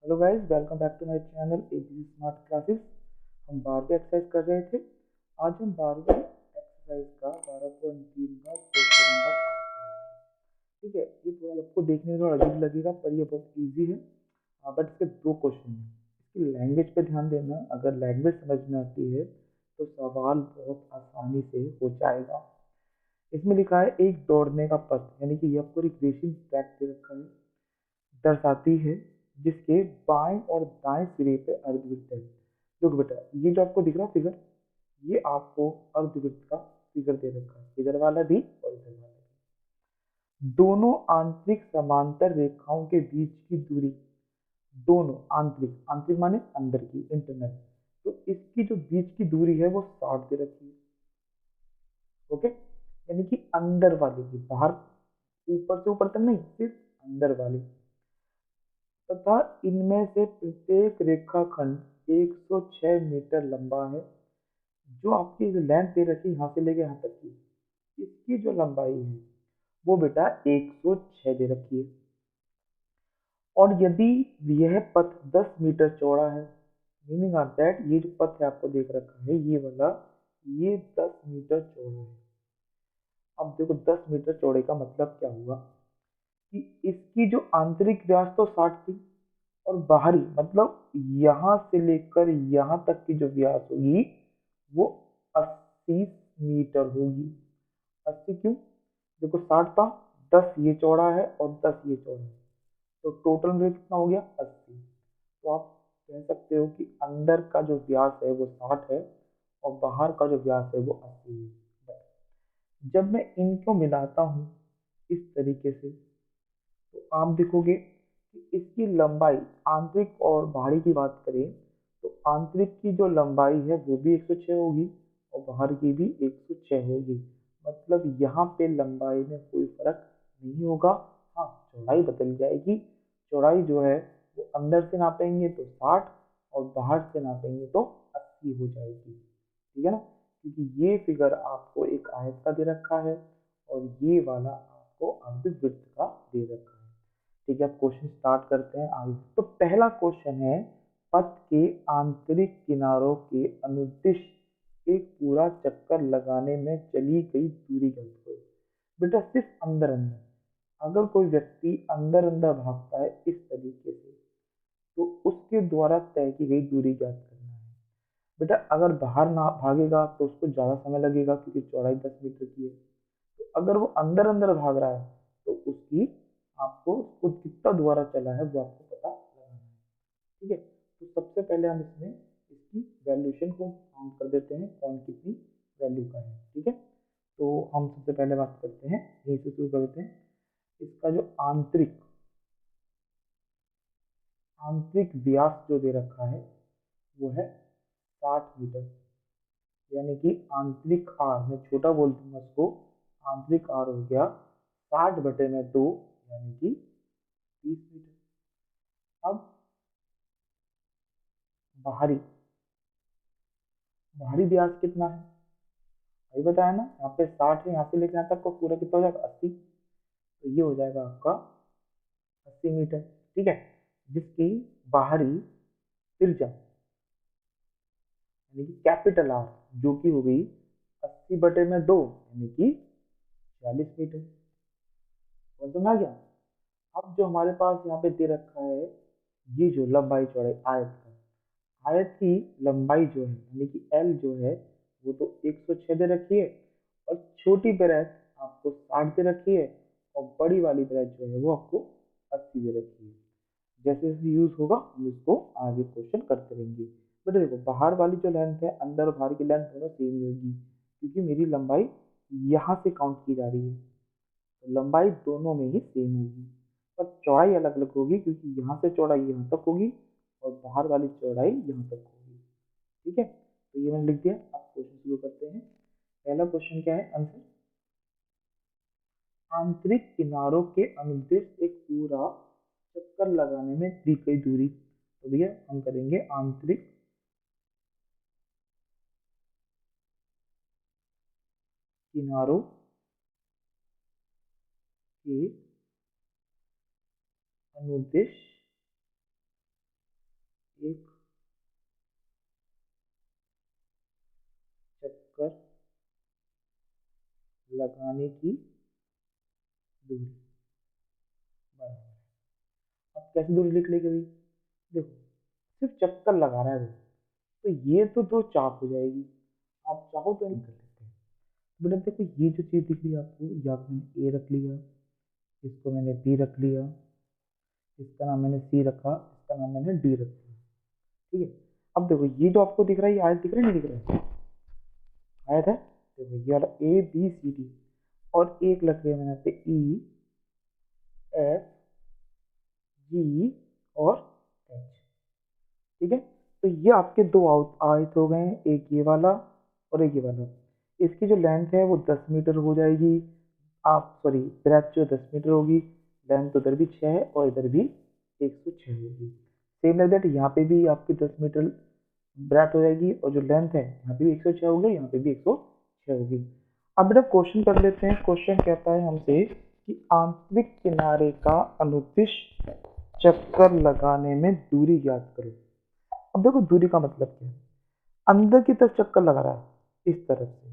Hello guys, welcome back to my channel ABC smart classes. हम 12वीं exercise कर रहे थे। आज हम 12वीं एक्सरसाइज का 12.3 का क्वेश्चन नंबर 8 करेंगे। ठीक है, ये थोड़ा आपको देखने में थोड़ा अजीब लगेगा पर ये बहुत इजी है। बट इसके दो क्वेश्चन हैं। इसकी लैंग्वेज पे ध्यान देना। अगर लैंग्वेज समझ में आती है तो सवाल बहुत आसानी से हो जाएगा। इसमें लिखा है एक दौड़ने का पथ, यानी कि ये आपको एक रेसिंग ट्रैक दे रखा है, दर्शाती है, जिसके बाएं और दाएं सिरे पे अर्धवृत्त है। देखो बेटा, ये जो आपको दिख रहा है फिगर, ये आपको अर्धवृत्त का फिगर दे रखा है, इधर वाला भी और इधर वाला भी। दोनों आंतरिक समांतर रेखाओं के बीच की दूरी, दोनों आंतरिक आंतरिक माने अंदर की, इंटरनल, तो इसकी जो बीच की दूरी है वो 60 दे रखी है। ओके, यानी कि अंदर वाली की, बाहर ऊपर से ऊपर तक नहीं, सिर्फ अंदर वाली। तथा इनमें से प्रत्येक रेखाखंड 106 मीटर लंबा है। जो आपकी लेंथ दे रखी है यहाँ से लेके यहाँ तक की, इसकी जो लंबाई है वो बेटा 106 दे रखी है। और यदि यह पथ 10 मीटर चौड़ा है, मीनिंग ऑफ दैट, ये जो पथ है आपको देख रखा है ये वाला, ये 10 मीटर चौड़ा है। अब देखो 10 मीटर चौड़े का मतलब क्या हुआ कि इसकी जो आंतरिक व्यास तो 60 थी, और बाहरी मतलब यहां से लेकर यहां तक की जो व्यास होगी वो 80 मीटर होगी। 80 क्यों? देखो 60 था, 10 ये चौड़ा है और 10 ये चौड़ा है, तो टोटल में कितना हो गया? 80। तो आप कह सकते हो कि अंदर का जो व्यास है वो 60 है और बाहर का जो व्यास है वो 80 है। जब मैं इनको मिलाता हूँ इस तरीके से, तो आप देखोगे कि इसकी लंबाई, आंतरिक और बाहरी की बात करें तो आंतरिक की जो लंबाई है वो भी 106 होगी और बाहर की भी 106 होगी। मतलब यहाँ पे लंबाई में कोई फर्क नहीं होगा। हाँ, चौड़ाई बदल जाएगी। चौड़ाई जो है वो अंदर से नापेंगे तो 60 और बाहर से नापेंगे तो 80 हो जाएगी। ठीक है ना, क्योंकि ये फिगर आपको एक आयत का दे रखा है और ये वाला आपको अर्धवृत्त का दे रखा है। ठीक है, अब क्वेश्चन स्टार्ट करते हैं आगे। तो पहला क्वेश्चन है, पथ के आंतरिक किनारों के अनुदिश एक पूरा चक्कर लगाने में चली गई दूरी ज्ञात करो। बेटा सिर्फ अंदर अंदर, अगर कोई व्यक्ति अंदर अंदर भागता है इस तरीके से तो उसके द्वारा तय की गई दूरी ज्ञात करना है। बेटा अगर बाहर ना भागेगा तो उसको ज़्यादा समय लगेगा क्योंकि चौड़ाई 10 मीटर की है। तो अगर वो अंदर अंदर भाग रहा है तो उसकी, आपको उसको कितना द्वारा चला है वो आपको पता लगाना है। ठीक है, तो सबसे पहले हम इसमें इसकी वैल्यूशन को काउंट कर देते हैं, कौन कितनी वैल्यू का है। ठीक है, तो हम सबसे पहले बात करते हैं, यहीं से शुरू करते हैं। इसका जो आंतरिक आंतरिक व्यास जो दे रखा है वो है 60 मीटर, यानी कि आंतरिक आर, मैं छोटा बोल दूंगा इसको, आंतरिक आर हो गया 60/2, यानी कि 30 मीटर। अब बाहरी बाहरी व्यास कितना है? वही बताया ना, यहाँ पे 60 है, यहाँ से लेकर यहाँ तक को पूरा कितना हो जाएगा? 80। तो ये हो जाएगा आपका 80 मीटर। ठीक है, जिसकी बाहरी त्रिज्या यानी कि कैपिटल आर जो कि हो गई 80/2, यानी कि 40 मीटर। और समझ आ गया? अब जो हमारे पास यहाँ पे दे रखा है, ये जो लंबाई चौड़ाई आयत का, आयत की लंबाई जो है यानी कि एल जो है वो तो 106 दे रखी है, और छोटी ब्रैच आपको 60 दे रखी है, और बड़ी वाली ब्रैच जो है वो आपको 80 दे रखी है। जैसे जैसे यूज होगा हम इसको आगे क्वेश्चन करते रहेंगे। बट देखो बाहर वाली जो लेंथ है, अंदर और बाहर की लेंथ दोनों सेम ही होगी, क्योंकि मेरी लंबाई यहाँ से काउंट की जा रही है, तो लंबाई दोनों में ही सेम होगी। पर चौड़ाई अलग अलग होगी, क्योंकि यहाँ से चौड़ाई यहाँ तक होगी और बाहर वाली चौड़ाई यहाँ तक होगी। ठीक है, तो ये मैंने लिख दिया। अब क्वेश्चन शुरू करते हैं। पहला क्वेश्चन क्या है आंसर? आंतरिक किनारों के अनुदिश एक पूरा चक्कर लगाने में दी गई दूरी। तो भैया हम करेंगे आंतरिक किनारों के अनुदिश एक चक्कर लगाने की दूरी बराबर है। अब कैसे दूरी लिख लेंगे भाई? देखो, सिर्फ चक्कर लगा रहा है वो, तो ये तो दो चाप हो जाएगी। आप चाहो तो कर लेते हैं। बट अब देखो, ये जो चीज दिख रही है आपको, या तो मैंने ए रख लिया, इसको मैंने बी रख लिया, इसका नाम मैंने सी रखा, इसका नाम मैंने डी रख लिया। ठीक है। अब देखो, ये जो आपको दिख रहा है, ये आयत दिख रहा है नहीं दिख रहा है? आयत है। देखो, ये वाला ए बी सी डी, और एक लग रही है मैंने पे ई एफ जी और एच। ठीक है। तो ये आपके दो आयत हो गए हैं, एक ये वाला और एक ये वाला। इसकी जो लेंथ है वो 10 मीटर हो जाएगी। आप सॉरी, ब्रेथ जो 10 मीटर होगी, लेंथ उधर भी 6 है और इधर भी 106 होगी। सेम लाइक दैट यहाँ पे भी आपकी 10 मीटर ब्रेथ हो जाएगी, और जो लेंथ है यहाँ पे भी 106 होगी, यहाँ पे भी 106 होगी। अब बेटा क्वेश्चन कर लेते हैं। क्वेश्चन कहता है हमसे कि आंतरिक किनारे का अनुदिश चक्कर लगाने में दूरी ज्ञात करो। अब देखो, दूरी का मतलब क्या है? अंदर की तरफ चक्कर लगा रहा है इस तरफ से,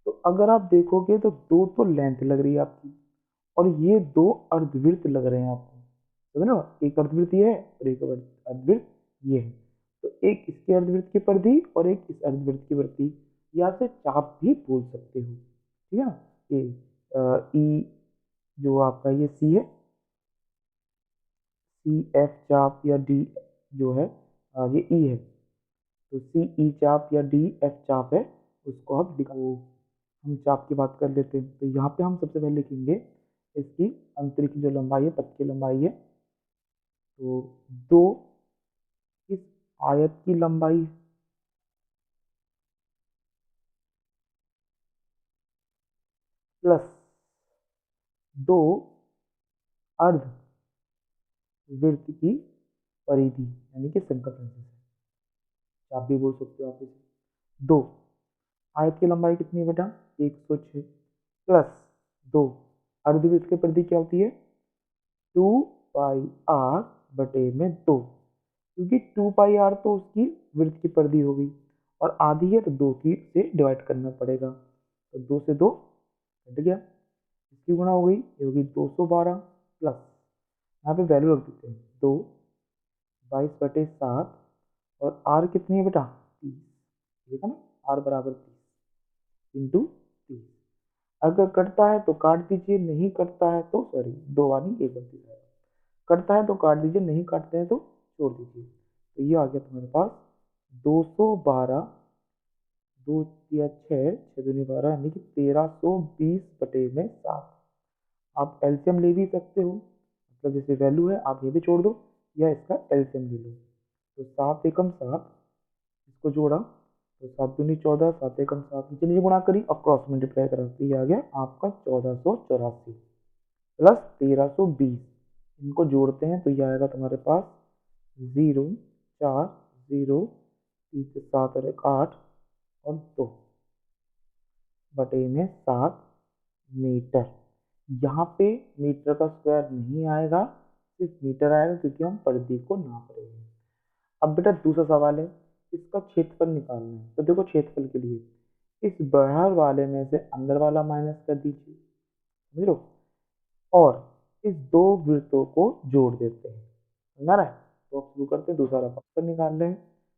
तो अगर आप देखोगे तो दो तो लेंथ लग रही है आपकी, और ये दो अर्धवृत्त लग रहे हैं आपको, समझ लो। एक अर्धवृत्त ये है और एक अर्धवृत्त ये है। तो एक इसके अर्धवृत्त की परिधि और एक इस अर्धवृत्त की परिधि, या फिर चाप भी बोल सकते हो। ठीक है ना? ये ई जो आपका ये सी है, सी एफ चाप या डी जो है, ये ई है, तो सी ई चाप या डी एफ चाप है, उसको आप दिखाओ। हम चाप की बात कर लेते हैं। तो यहाँ पे हम सबसे पहले लिखेंगे इसकी अंतरिक्ष जो लंबाई है, पथ की लंबाई है, तो दो इस आयत की लंबाई प्लस दो अर्ध वृत्त की परिधि, यानी कि सर्कमफ्रेंस, आप भी बोल सकते हो आप इसे। दो आयत की लंबाई कितनी है बेटा? 106 प्लस दो अर्धवृत्त की परिधि क्या होती है? 2 पाई आर बटे में 2, क्योंकि 2 पाई आर तो उसकी वृत्त की परिधि हो गई, और आधी है तो 2 की से डिवाइड करना पड़ेगा, तो 2 से 2 कट गया, इसकी गुणा हो गई, ये होगी 212 प्लस, यहाँ पे वैल्यू रख देते हैं 2, 22/7, और आर कितनी है बेटा? 30। ठीक है ना? आर बराबर 30 इंटू 30। अगर कटता है तो काट दीजिए, नहीं कटता है तो सॉरी, दो वाली एक बनती है, कटता है तो काट दीजिए, नहीं काटते हैं तो छोड़ दीजिए। तो ये आ गया तुम्हारे पास 212, दो या छः, छः दूनी 12, यानी कि 1320/7। आप एलसीएम ले भी सकते हो, मतलब जैसे वैल्यू है आप ये भी छोड़ दो, या इसका एलसीएम ले लो। तो 7 एकम 7, इसको जोड़ा तो 7 दूनी 14, 7 एकम 7, नीचे नीचे गुणा करी और क्रॉस मल्टीप्लाई करा, तो ये आ गया आपका 1484 प्लस 1320। इनको जोड़ते हैं तो ये आएगा तुम्हारे पास 0, 4, 0, 3 से 7 और 1 8 और 2 बटे में 7 मीटर। यहाँ पे मीटर का स्क्वायर नहीं आएगा, सिर्फ मीटर आएगा, क्योंकि हम परिधि को नाप रहे हैं। अब बेटा दूसरा सवाल है, इसका क्षेत्रफल निकालना है। तो देखो, क्षेत्रफल के लिए इस बाहर वाले में से अंदर वाला माइनस कर दीजिए, समझ लो, और इस दो वृत्तों को जोड़ देते हैं, समझ रहा है? तो अब शुरू करते हैं, दूसरा रफा निकाल रहे हैं।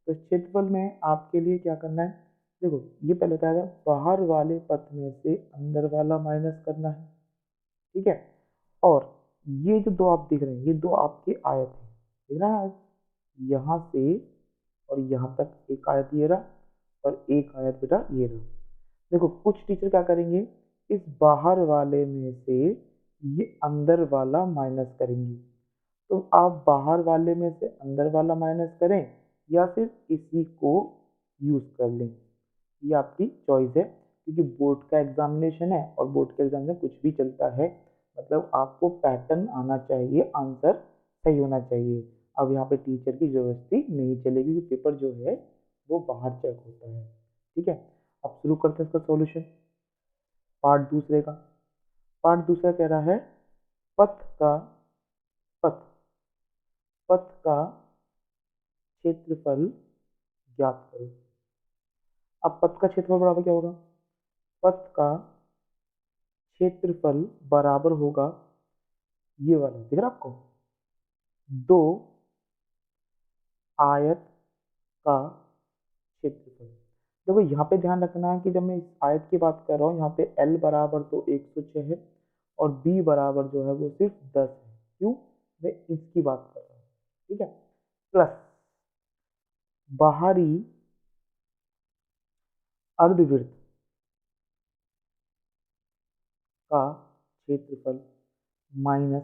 तो क्षेत्रफल में आपके लिए क्या करना है? देखो, ये पहले क्या है, बाहर वाले पथ में से अंदर वाला माइनस करना है। ठीक है। और ये जो दो आप दिख रहे हैं, ये दो आपके आयत हैं, दिख रहा है? यहाँ से और यहाँ तक एक आयत ये रहा, और एक आयत बेटा ये रहा। देखो, कुछ टीचर क्या करेंगे, इस बाहर वाले में से ये अंदर वाला माइनस करेंगे। तो आप बाहर वाले में से अंदर वाला माइनस करें, या सिर्फ इसी को यूज कर लें, ये आपकी चॉइस है, क्योंकि बोर्ड का एग्जामिनेशन है, और बोर्ड के एग्जाम में कुछ भी चलता है, मतलब आपको पैटर्न आना चाहिए, आंसर सही होना चाहिए। अब यहाँ पे टीचर की जबरदस्ती नहीं चलेगी, क्योंकि पेपर जो है वो बाहर चेक होता है। ठीक है। अब शुरू करते हैं इसका सॉल्यूशन। पार्ट दूसरे का, पार्ट दूसरा कह रहा है पथ का पथ पथ का क्षेत्रफल ज्ञात करो। अब पथ का क्षेत्रफल बराबर क्या होगा, पथ का क्षेत्रफल बराबर होगा ये वाला, दिख रहा आपको, 2 आयत का क्षेत्रफल। देखो यहाँ पे ध्यान रखना है कि जब मैं इस आयत की बात कर रहा हूँ, यहाँ पे L बराबर तो 106 है और B बराबर जो है वो सिर्फ 10 है। क्यों, मैं इसकी बात कर रहा हूँ, ठीक है। प्लस बाहरी अर्धवृत्त का क्षेत्रफल माइनस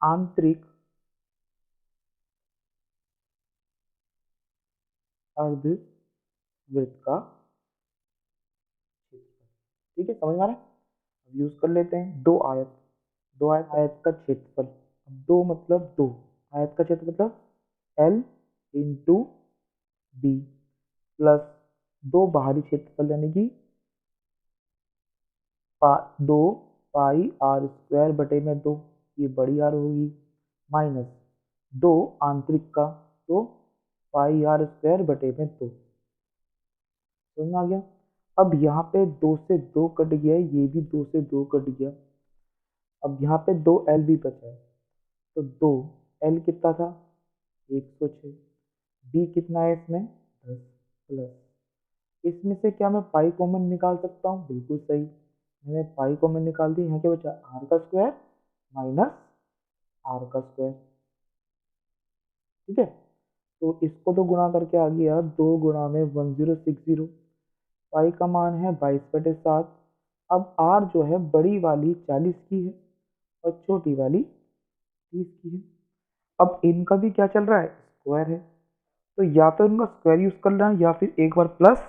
आंतरिक अर्धवृत्त का क्षेत्रफल। ठीक है, समझ में आ रहा है। अब यूज कर लेते हैं, दो आयत आयत का क्षेत्रफल। अब दो मतलब दो, आयत का क्षेत्र मतलब L इंटू बी, प्लस दो बाहरी क्षेत्रफल यानी कि 2 पाई आर स्क्वायर बटे में 2, ये बड़ी आर होगी, माइनस 2 आंतरिक का, तो पाई आर स्क्वायर बटे में 2। समझ में आ गया। अब यहाँ पे 2 से 2 कट गया, ये भी 2 से 2 कट गया। अब यहाँ पे 2 L भी बचा है, तो 2 L कितना था 106, B कितना है इसमें 10, प्लस इसमें से क्या मैं पाई कॉमन निकाल सकता हूँ, बिल्कुल सही, मैंने पाई कॉमन निकाल दी। यहाँ क्या बचा, आर का स्क्वायर माइनस आर का स्क्वायर, ठीक है। तो इसको तो गुणा करके आ गया, 2 गुणा में 1060, पाई का मान है 22/7। अब आर जो है बड़ी वाली 40 की है और छोटी वाली 30 की है। अब इनका भी क्या चल रहा है, स्क्वायर है, तो या तो इनका स्क्वायर यूज कर लेना या फिर एक बार प्लस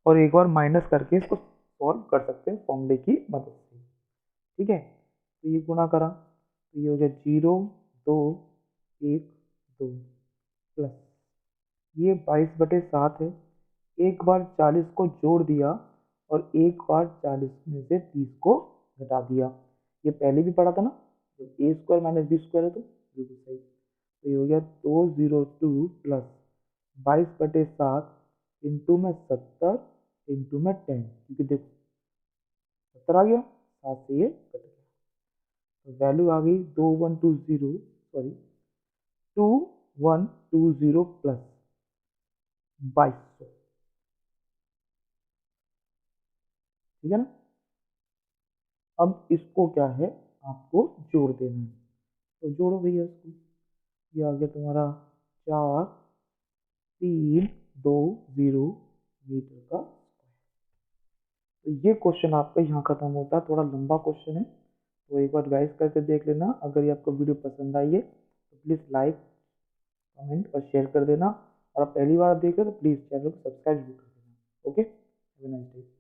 और एक बार माइनस करके इसको सॉल्व कर सकते हैं फॉर्मूले की मदद से, ठीक है। तो ये गुणा करा तो ये हो गया 0 2 1 2, प्लस ये 22/7 है, एक बार 40 को जोड़ दिया और एक बार 40 में से 30 को घटा दिया। ये पहले भी पढ़ा था ना, तो ए स्क्वायर माइनस बी स्क्वायर है, तो बिल्कुल सही। तो ये हो गया 202 प्लस 22/7 इंटू में 70 इंटू में 10, क्योंकि देखो 70 आ गया, 7 से ये कट गया, तो वैल्यू आ गई 2120 प्लस 2200, ठीक है ना। अब इसको क्या है, आपको जोड़ देना है, तो जोड़ो भैया इसको, ये आ गया तुम्हारा 4320 मीटर का। तो ये क्वेश्चन आपका यहाँ खत्म होता है, थोड़ा लंबा क्वेश्चन है, तो एक बार रिवाइज करके देख लेना। अगर ये आपको वीडियो पसंद आई है तो प्लीज़ लाइक कमेंट और शेयर कर देना, और आप पहली बार देख रहे हो तो प्लीज़ चैनल को सब्सक्राइब भी कर देना। Okay, have a nice day.